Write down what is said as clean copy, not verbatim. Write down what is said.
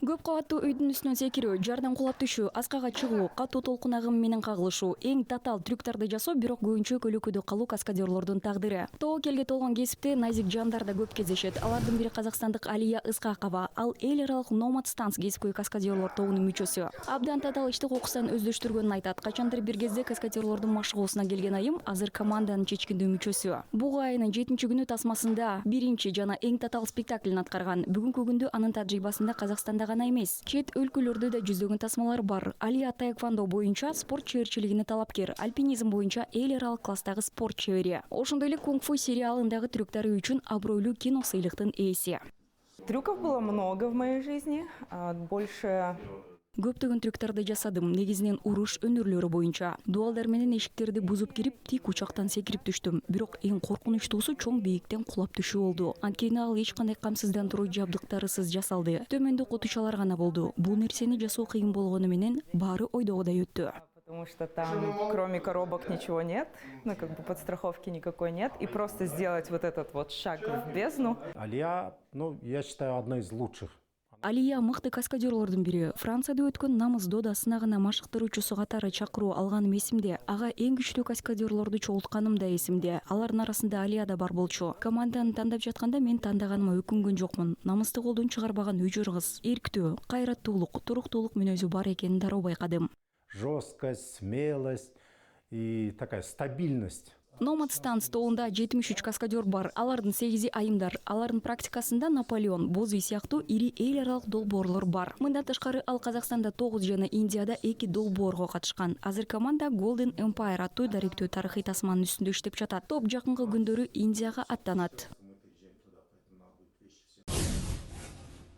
Көп кабаттуу үйдүн үстүнөн секирүү, жардан кулап түшүү, аскага чыгуу, катуу толкун агымы менен кагылышуу, эң татаал трюктарды жасоо бирок көбүнчө көлөкөдө калуу каскадерлордун тагдыры. Тоо келге толгон кесипте назик жандар да көп кездешет. Алардын бири казакстандык Алия Ыскакова. Ал эл аралык Nomad Stance кесипкөй каскадерлор тобунун мүчөсү. Абдан татаал иштик окусан өздөштүргөнүн айтат. Качандыр бир кезде каскадерлордун машыгуусуна келген айым азыр команданын чечкиндүү мүчөсү. Буга айынын 7-күнү тасмасында биринчи жана эң татаал спектаклин аткарган. Бүгүнкү күндө анын тажрыйбасында Казакстанда гана эмес, чет өлкөлөрдө да жүздөгөн тасмалар бар. Алия таэквондо боюнча спорт чеберчилигине талапкер, альпинизм боюнча эл аралык класстагы спорт чебери. Ошондой эле кунг-фу сериалындагы трюктары үчүн абройлуу кино сыйлыктын ээси. Трюков было много в моей жизни, больше... Көптөгөн трюктарды жасадым, негизинен уруш өнөрлөрү боюнча. Дуалдар менен эшиктерди бузуп кирип, тик учактан секирип түштүм. Бирок эң коркунучтуусу чоң бийиктен кулап түшүү болду. Анткени ал эч кандай камсыздандыруу жабдыктарысыз жасалды. Төмөндө кутучалар гана болду. Бул нерсени жасоо кыйын болгону менен баары ойдогудай өттү. Потому что там кроме коробок ничего нет, подстраховки никакой нет. И просто сделать вот этот вот шаг в бездну. Алия, я считаю, одна из лучших. Алия мыкты каскадерлордун бири. Францияда өткөн намыс дода сынагына машыктыруучусу катары чакыруу алганым эсимде. Ага эң күчтүү каскадерлорду чогултканым да эсимде. Алардын арасында Алия да бар болчу. Команданы тандап жатканда мен тандаганыма өкүнгөн жокмун. Намысты колдон чыгарбаган өжөр кыз, эрктүү, кайраттуулук, туруктуулук мүнөзү бар экенин дароо байкадым. Жесткость, смелость и такая стабильность. Nomad Stance тобунда 73 каскадер бар. Алардын 8 айымдар. Алардын практикасында Наполеон, Бози сыяктуу ири эл аралык долбоорлор бар. Мындан тышкары ал Казакстанда 9 жана Индияда 2 долбоорго катышкан. Азыр команда Golden Empire аттуу даректүү тарыхый тасманын үстүндө иштеп жатат. Топ жакынкы күндөрү Индияга аттанат.